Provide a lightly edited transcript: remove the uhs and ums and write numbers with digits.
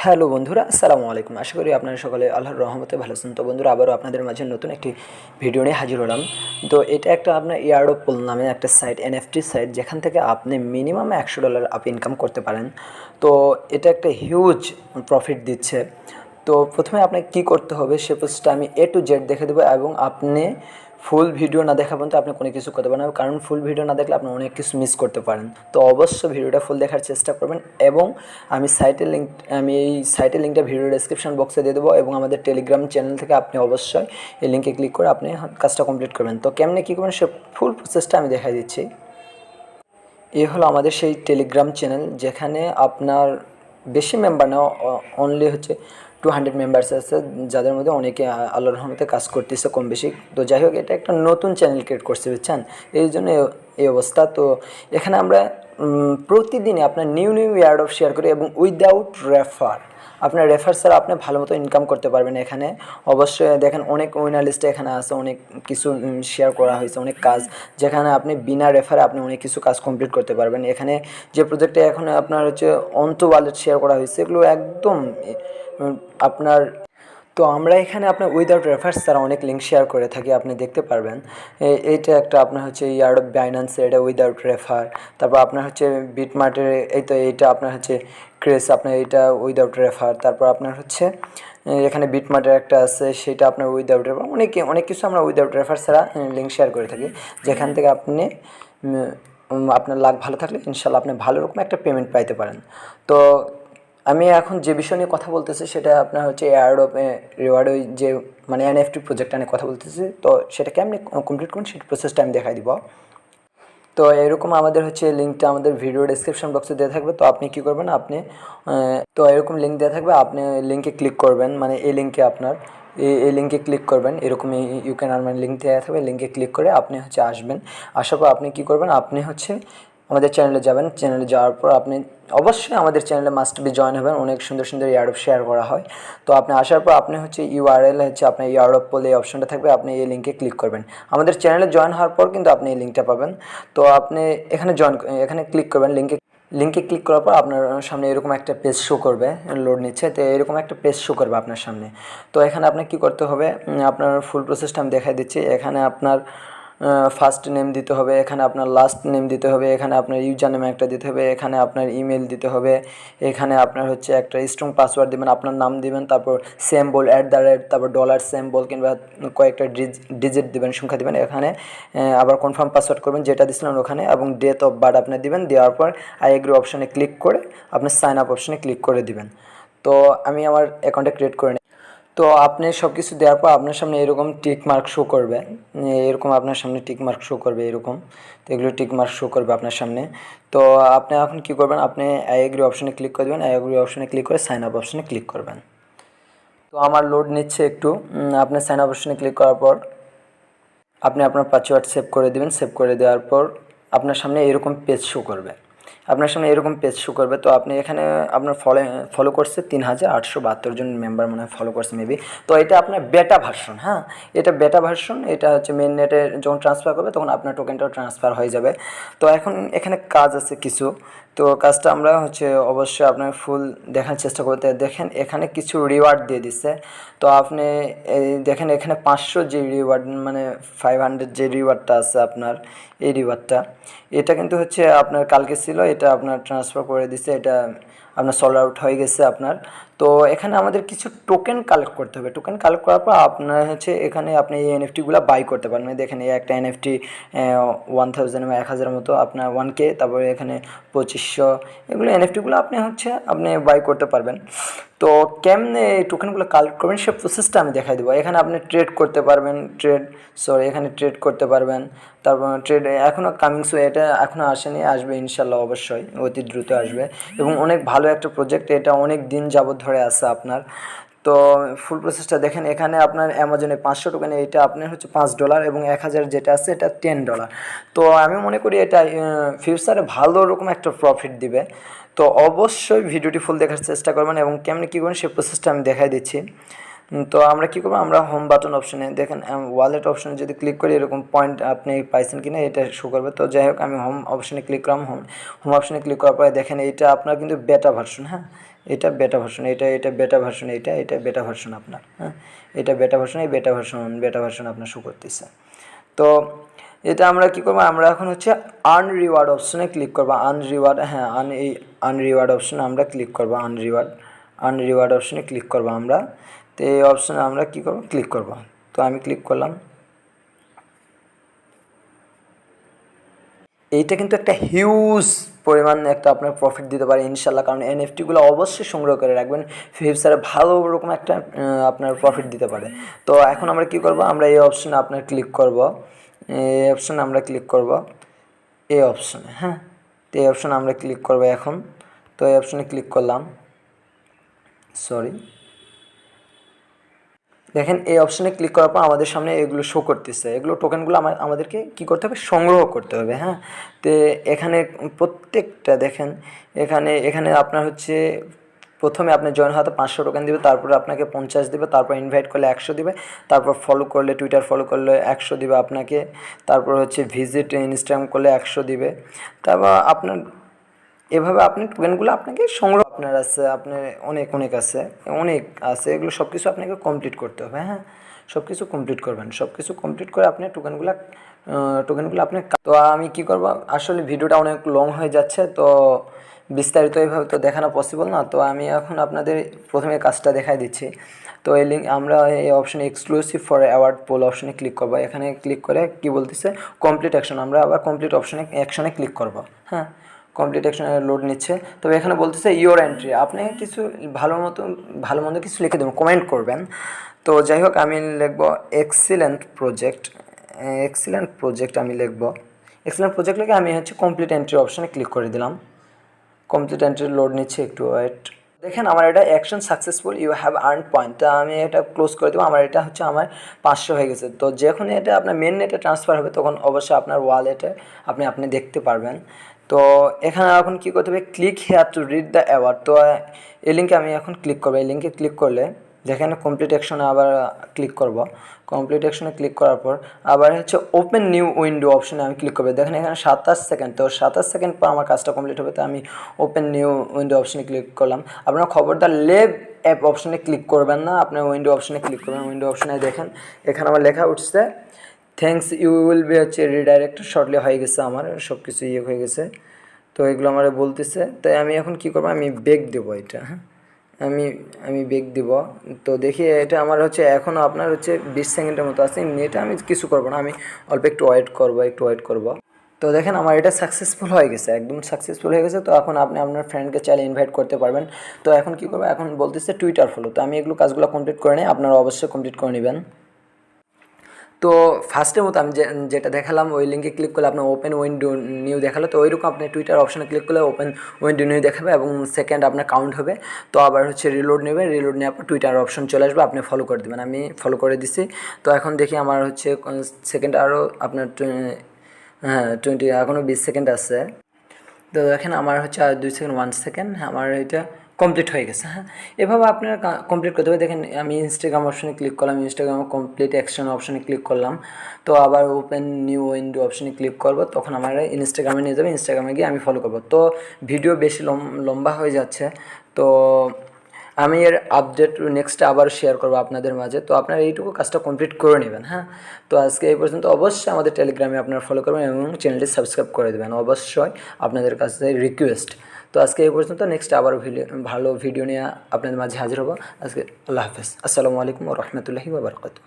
Hello বন্ধুরা, আসসালামু আলাইকুম। আশা করি আপনারা সকলে আল্লাহর রহমতে ভালো আছেন। তো বন্ধুরা, আবারও আপনাদের মাঝে নতুন একটি ভিডিও নিয়ে হাজির হলাম। তো এটা একটা আপনার এয়ারড্রপ নামে একটা সাইট, এনএফটি সাইট, যেখান থেকে আপনি মিনিমাম $100 আপ ইনকাম করতে পারেন। তো এটা একটা হিউজ প্রফিট দিচ্ছে। তো প্রথমে আপনাকে কী করতে হবে সে প্রসেসটা আমি A to Z দেখে দেবো, এবং আপনি ফুল ভিডিও না দেখা পর্যন্ত আপনি কোনো কিছু করতে পারেন না, কারণ ফুল ভিডিও না দেখলে আপনি অনেক কিছু মিস করতে পারেন। তো অবশ্যই ভিডিওটা ফুল দেখার চেষ্টা করবেন, এবং আমি এই সাইটের লিঙ্কটা ভিডিও ডেসক্রিপশন বক্সে দিয়ে দেবো, এবং আমাদের টেলিগ্রাম চ্যানেল থেকে আপনি অবশ্যই এই লিঙ্কে ক্লিক করে আপনি কাজটা কমপ্লিট করবেন। তো কেমনে কী করবেন সে ফুল প্রসেসটা আমি দেখাই দিচ্ছি। এ হলো আমাদের সেই টেলিগ্রাম চ্যানেল, যেখানে আপনার বেশি মেম্বার না, অনলি হচ্ছে 200 মেম্বার্স আছে, যাদের মধ্যে অনেকে আল্লাহর রহমতে কাজ করতেছে কম বেশি। তো যাই হোক, এটা একটা নতুন চ্যানেল ক্রিয়েট করছে, বুঝছেন, এই জন্য এই অবস্থা। তো এখানে আমরা প্রতিদিনই আপনার নিউ এয়ারড্রপ শেয়ার করি, এবং উইদাউট রেফার। আপনার রেফার ছাড়া আপনি ভালো মতো ইনকাম করতে পারবেন। এখানে অবশ্যই দেখেন অনেক উইনার লিস্টে এখানে আছে, অনেক কিছু শেয়ার করা হয়েছে, অনেক কাজ, যেখানে আপনি বিনা রেফারে আপনি অনেক কিছু কাজ কমপ্লিট করতে পারবেন। এখানে যে প্রজেক্টে এখন আপনার হচ্ছে অন্ত ওয়ালেট শেয়ার করা হয়েছে, এগুলো একদম আপনার। তো আমরা এখানে আপনার উইদাউট রেফারেন্স ছাড়া অনেক লিঙ্ক শেয়ার করে থাকি, আপনি দেখতে পারবেন। এইটা একটা আপনার হচ্ছে ইয়ার্ড বাইন্যান্সের, এটা উইদাউট রেফার। তারপর আপনার হচ্ছে বিটমার্টের, এইটা আপনার হচ্ছে ক্রেস, আপনার এইটা উইদাউট রেফার। তারপর আপনার হচ্ছে এখানে বিটমার্টের একটা আছে, সেটা আপনার উইদাউট রেফার। অনেক কিছু আমরা উইদাউট রেফার ছাড়া লিঙ্ক শেয়ার করে থাকি, যেখান থেকে আপনি আপনার লাক ভালো থাকলে ইনশাল্লাহ আপনি ভালো রকম একটা পেমেন্ট পাইতে পারেন। তো আমি এখন যে বিষয় নিয়ে কথা বলতেছি সেটা আপনার হচ্ছে এয়ারড্রপে রিওয়ার্ড, ওই যে মানে এনএফটি প্রজেক্টটা নিয়ে কথা বলতেছি। তো সেটা কেমনি কমপ্লিট করুন সেই প্রসেসটা আমি দেখাই দিব। তো এরকম আমাদের হচ্ছে লিঙ্কটা আমাদের ভিডিও ডেসক্রিপশন বক্সে দেওয়া থাকবে। তো আপনি কী করবেন, আপনি তো এরকম লিঙ্ক দেওয়া থাকবে, আপনি লিঙ্কে ক্লিক করবেন, মানে এই লিঙ্কে আপনার এই লিঙ্কে ক্লিক করবেন। এরকম ইউ ক্যান আর্ন লিঙ্ক দেওয়া থাকবে, লিঙ্কে ক্লিক করে আপনি হচ্ছে আসবেন। আসার পর আপনি কী করবেন, আপনি হচ্ছে আমাদের চ্যানেলে যাবেন। চ্যানেলে যাওয়ার পর আপনি অবশ্যই আমাদের চ্যানেলে মাস্ট বি জয়েন হবেন, অনেক সুন্দর সুন্দর এয়ারড্রপ শেয়ার করা হয়। তো আপনি আসার পর আপনি হচ্ছে ইউআরএল হচ্ছে আপনার এয়ারড্রপ বলে এই অপশনটা থাকবে, আপনি এই লিঙ্কে ক্লিক করবেন। আমাদের চ্যানেলে জয়েন হওয়ার পর কিন্তু আপনি এই লিঙ্কটা পাবেন। তো আপনি এখানে ক্লিক করবেন, লিঙ্কে ক্লিক করার পর আপনার সামনে এরকম একটা পেজ শো করবে, লোড নিচ্ছে। তো এরকম একটা পেজ শো করবে আপনার সামনে। তো এখানে আপনার কী করতে হবে, আপনার ফুল প্রসেসটা আমি দেখাই দিচ্ছি। এখানে আপনার ফার্স্ট নেম দিতে হবে, এখানে আপনার লাস্ট নেম দিতে হবে, এখানে আপনার ইউজার নেম একটা দিতে হবে, এখানে আপনার ইমেল দিতে হবে, এখানে আপনার হচ্ছে একটা স্ট্রং পাসওয়ার্ড দেবেন, আপনার নাম দিবেন, তারপর সিম্বল @, তারপর ডলার সিম্বল কিংবা কয়েকটা ডিজিট দিবেন, সংখ্যা দিবেন। এখানে আবার কনফার্ম পাসওয়ার্ড করবেন যেটা দিয়েছিলেন ওখানে, এবং ডেট অফ বার্থ আপনি দিবেন। দেওয়ার পর আই এগ্রি অপশানে ক্লিক করে আপনি সাইন আপ অপশানে ক্লিক করে দিবেন। তো আমি আমার অ্যাকাউন্টে ক্রিয়েট করে নিই। তো আপনি সব কিছু দেওয়ার পর আপনার সামনে এরকম টিক মার্ক শো করবে, এরকম আপনার সামনে টিক মার্ক শো করবে এরকম। তো এগুলো টিক মার্ক শো করবে আপনার সামনে। তো আপনি এখন কী করবেন, আপনি আই এগ্রি অপশানে ক্লিক করে দেবেন, আই এগ্রি অপশানে ক্লিক করে সাইন আপ অপশানে ক্লিক করবেন। তো আমার লোড নিচ্ছে একটু। আপনি সাইন আপ অপশানে ক্লিক করার পর আপনি আপনার পাসওয়ার্ড সেভ করে দেবেন। সেভ করে দেওয়ার পর আপনার সামনে এরকম পেজ শো করবে, তো আপনি এখানে আপনার ফলো করছে 3872 জন মেম্বার মনে হয় ফলো করছে মেবি। তো এটা আপনার বেটা ভার্সন, হ্যাঁ, এটা বেটা ভার্সন। এটা হচ্ছে মেন নেটে যখন ট্রান্সফার করবে তখন আপনার টোকেনটাও ট্রান্সফার হয়ে যাবে। তো এখন এখানে কাজ আছে কিছু। তো কাজটা আমরা হচ্ছে অবশ্যই আপনার ফুল দেখার চেষ্টা করতে দেখেন, এখানে কিছু রিওয়ার্ড দিয়ে দিচ্ছে। তো আপনি দেখেন এখানে 500 যে রিওয়ার্ড, মানে 500 যে রিওয়ার্ডটা আছে আপনার, এই রিওয়ার্ডটা এটা কিন্তু হচ্ছে আপনার কালকে ছিল, এটা আপনার ট্রান্সফার করে দিছে, এটা আপনার সল্ড আউট হয়ে গেছে আপনার। তো এখানে আমাদের কিছু টোকেন কালেক্ট করতে হবে। টোকেন কালেক্ট করার পর আপনার হচ্ছে এখানে আপনি এই এনএফটিগুলো বাই করতে পারেন। দেখেন এই একটা এনএফটি 1000 বা 1000 মতো আপনার 1K, তারপরে এখানে 2500, এগুলো এনএফটিগুলো আপনি বাই করতে পারবেন। তো কেমনে এই টোকেনগুলো কালেক্ট করবেন সে প্রসেসটা আমি দেখাই দেবো। এখানে আপনি ট্রেড করতে পারবেন, এখানে ট্রেড করতে পারবেন। তারপর ট্রেড এখনও কামিংসু, এটা এখনও আসেনি, আসবে ইনশাল্লাহ, অবশ্যই অতি দ্রুত আসবে। এবং অনেক ভালো একটা প্রজেক্ট, এটা অনেক দিন যাবত ধরে আছে আপনার। তো ফুল প্রসেসটা দেখেন, এখানে আপনার অ্যামাজনে 500 টোকেনে এটা আপনার হচ্ছে $5, এবং 1000 যেটা আছে এটা $10। তো আমি মনে করি এটা ফিউচারে ভালো রকম একটা প্রফিট দিবে। তো অবশ্যই ভিডিওটি ফুল দেখার চেষ্টা করবেন, এবং কেমনি কী করবেন সেই প্রসেসটা আমি দেখাই দিচ্ছি। তো আমরা কী করবো, আমরা হোম বাটন অপশানে দেখেন, ওয়ালেট অপশানে যদি ক্লিক করি এরকম পয়েন্ট আপনি পাইছেন কিনা এটা শো করবে। তো যাই হোক, আমি হোম অপশানে ক্লিক করলাম। হোম অপশানে ক্লিক করার পরে দেখেন এইটা আপনার কিন্তু বেটা ভার্সন, হ্যাঁ, এটা বেটা ভার্সন, এটা বেটা ভার্সন, এটা বেটা ভার্সন আপনার, হ্যাঁ এটা বেটা ভার্সন, এই বেটা ভার্সন আপনার শো করতেছে। তো এটা আমরা কী করবো, আমরা এখন হচ্ছে আর্ন রিওয়ার্ড অপশনে ক্লিক করবো। আর্ন রিওয়ার্ড, হ্যাঁ আর্ন রিওয়ার্ড অপশনে আমরা ক্লিক করবো। আর্ন রিওয়ার্ড অপশনে ক্লিক করবো আমরা। তো এই অপশনে আমরা কী করবো, ক্লিক করবো। তো আমি ক্লিক করলাম। এইটা কিন্তু একটা হিউজ পরিমাণ একটা আপনার প্রফিট দিতে পারে ইনশাল্লাহ, কারণ এনএফটিগুলো অবশ্যই সংগ্রহ করে রাখবেন, ফিউচারে ভালো রকম একটা আপনার প্রফিট দিতে পারে। তো এখন আমরা কি করব, আমরা এই অপশনে আপনার ক্লিক করব, এই অপশনে আমরা ক্লিক করব, এই অপশনে, হ্যাঁ তো এই অপশনে আমরা ক্লিক করব এখন। তো এই অপশনে ক্লিক করলাম, সরি দেখেন এই অপশনে ক্লিক করার পর আমাদের সামনে এগুলো শো করতেছে, এগুলো টোকেনগুলো আমাদেরকে কী করতে হবে, সংগ্রহ করতে হবে, হ্যাঁ। তো এখানে প্রত্যেকটা দেখেন, এখানে আপনার হচ্ছে প্রথমে আপনি জয়েন হওয়াতে 500 টোকেন দেবে, তারপরে আপনাকে 50 দেবে, তারপর ইনভাইট করলে 100 দিবে, তারপর ফলো করলে টুইটার ফলো করলে 100 দিবে আপনাকে, তারপর হচ্ছে ভিজিট ইনস্টাগ্রাম করলে 100 দিবে, তারপর আপনার এভাবে আপনি টোকেনগুলো আপনাকে সংগ্রহ আপনার আছে, আপনার অনেক আছে, এগুলো সব কিছু আপনাকে কমপ্লিট করতে হবে, হ্যাঁ সব কিছু কমপ্লিট করবেন, সব কিছু কমপ্লিট করে আপনি টোকেনগুলো আপনি। তো আমি কি করব, আসলে ভিডিওটা অনেক লং হয়ে যাচ্ছে, তো বিস্তারিত এইভাবে তো দেখানো পসিবল না, তো আমি এখন আপনাদের প্রথমে কাজটা দেখাই দিচ্ছি। তো এই লিঙ্ক আমরা এই অপশনে এক্সক্লুসিভ ফর অ্যাওয়ার্ড পোল অপশনে ক্লিক করবো। এখানে ক্লিক করে কি বলতেছে, কমপ্লিট অ্যাকশন, আমরা আবার কমপ্লিট অ্যাকশনে ক্লিক করব, হ্যাঁ কমপ্লিট অ্যাকশনে লোড নিচ্ছে। তবে এখানে বলতেছে ইওর এন্ট্রি, আপনি কিছু ভালো মন্দ কিছু লিখে দেবেন, কমেন্ট করবেন। তো যাই হোক আমি লিখব এক্সিলেন্ট প্রজেক্ট আমি লিখব। এক্সিলেন্ট প্রজেক্ট লিখে আমি হচ্ছে কমপ্লিট এন্ট্রি অপশনে ক্লিক করে দিলাম। কমপ্লিট এন্ট্রি লোড নিচ্ছে, একটু ওয়েট। দেখেন আমার এটা action successful, you have earn point, তা আমি এটা ক্লোজ করে দেবো। আমার এটা হচ্ছে আমার 500 হয়ে গেছে। তো যখন এটা আপনার মেন নেটে ট্রান্সফার হবে তখন অবশ্যই আপনার ওয়ালেটে আপনি দেখতে পারবেন। তো এখানে এখন কী করতে হবে, click here to read the award. তো এই লিঙ্কে আমি এখন ক্লিক করবো। এই লিঙ্কে ক্লিক করলে যেখানে কমপ্লিট অ্যাকশনে আবার ক্লিক করব। কমপ্লিট অ্যাকশনে ক্লিক করার পর আবার হচ্ছে ওপেন নিউ উইন্ডো অপশনে আমি ক্লিক করবো। দেখেন এখানে 27 সেকেন্ড, তো 27 সেকেন্ড পর আমার কাজটা কমপ্লিট হবে, তো আমি ওপেন নিউ উইন্ডো অপশনে ক্লিক করলাম। আপনারা খবরদার লেভ অ্যাপ অপশনে ক্লিক করবেন না, আপনার উইন্ডো অপশনে ক্লিক করবেন। উইন্ডো অপশনে দেখেন এখানে আমার লেখা উঠছে থ্যাঙ্কস ইউ উইল বি হচ্ছে রিডাইরেক্ট শর্টলি, হয়ে গেছে আমার সব কিছু হয়ে গেছে। তো এগুলো আমার বলতেছে, তাই আমি এখন কি করবো, আমি বেক দেবো এটা, হ্যাঁ আমি বেক দিব। তো দেখি এটা আমার হচ্ছে এখনও আপনার হচ্ছে 20 সেকেন্ডের মতো আছে, এটা আমি কিছু করবো না, আমি অল্প একটু ওয়েট করব। তো দেখেন আমার এটা সাকসেসফুল হয়ে গেছে, একদম সাকসেসফুল হয়ে গেছে। তো এখন আপনি আপনার ফ্রেন্ডকে চাইলে ইনভাইট করতে পারবেন। তো এখন কী করবো, এখন বলতেছে টুইটার ফলো। তো আমি এগুলো কাজগুলো কমপ্লিট করে নিই, আপনারা অবশ্যই কমপ্লিট করে নেবেন। তো ফার্স্টের মতো আমি যেটা দেখালাম, ওই লিঙ্কে ক্লিক করলে আপনার ওপেন উইন্ডো নিউ দেখালো। তো ওইরকম আপনি টুইটার অপশনে ক্লিক করলে ওপেন উইন্ডো নিউ দেখাবে এবং সেকেন্ড আপনার কাউন্ট হবে। তো আবার হচ্ছে রিলোড নেবে, রিলোড নেওয়ার পর টুইটার অপশন চলে আসবে, আপনি ফলো করে দেবেন। আমি ফলো করে দিছি। তো এখন দেখি আমার হচ্ছে সেকেন্ড আরও আপনার 20 এখনও 20 সেকেন্ড আছে। তো দেখেন আমার হচ্ছে আর 2 সেকেন্ড 1 সেকেন্ড, আমার এটা কমপ্লিট হয়ে গেছে, হ্যাঁ এভাবে আপনারা কমপ্লিট করতে হবে। দেখেন আমি ইনস্টাগ্রাম অপশনে ক্লিক করলাম, ইনস্টাগ্রাম কমপ্লিট অ্যাকশন অপশনে ক্লিক করলাম। তো আবার ওপেন নিউ উইন্ডো অপশনে ক্লিক করব, তখন আমার ইনস্টাগ্রামে নিয়ে যাবে, ইনস্টাগ্রামে গিয়ে আমি ফলো করব। তো ভিডিও বেশি লম্বা হয়ে যাচ্ছে, তো আমি এর আপডেট নেক্সটে আবার শেয়ার করবো আপনাদের মাঝে। তো আপনারা এইটুকু কাজটা কমপ্লিট করে নেবেন, হ্যাঁ। তো আজকে এই পর্যন্ত, অবশ্যই আমাদের টেলিগ্রামে আপনারা ফলো করবেন এবং চ্যানেলটি সাবস্ক্রাইব করে দেবেন, অবশ্যই আপনাদের কাছে রিকোয়েস্ট। তো আজকে এই পর্যন্ত, নেক্সট আবার ভালো ভিডিও নিয়ে আপনাদের মাঝে হাজির হবো। আজকে আল্লাহ হাফেজ, আসসালামু আলাইকুম ওয়া রাহমাতুল্লাহি ওয়া বারাকাতুহু।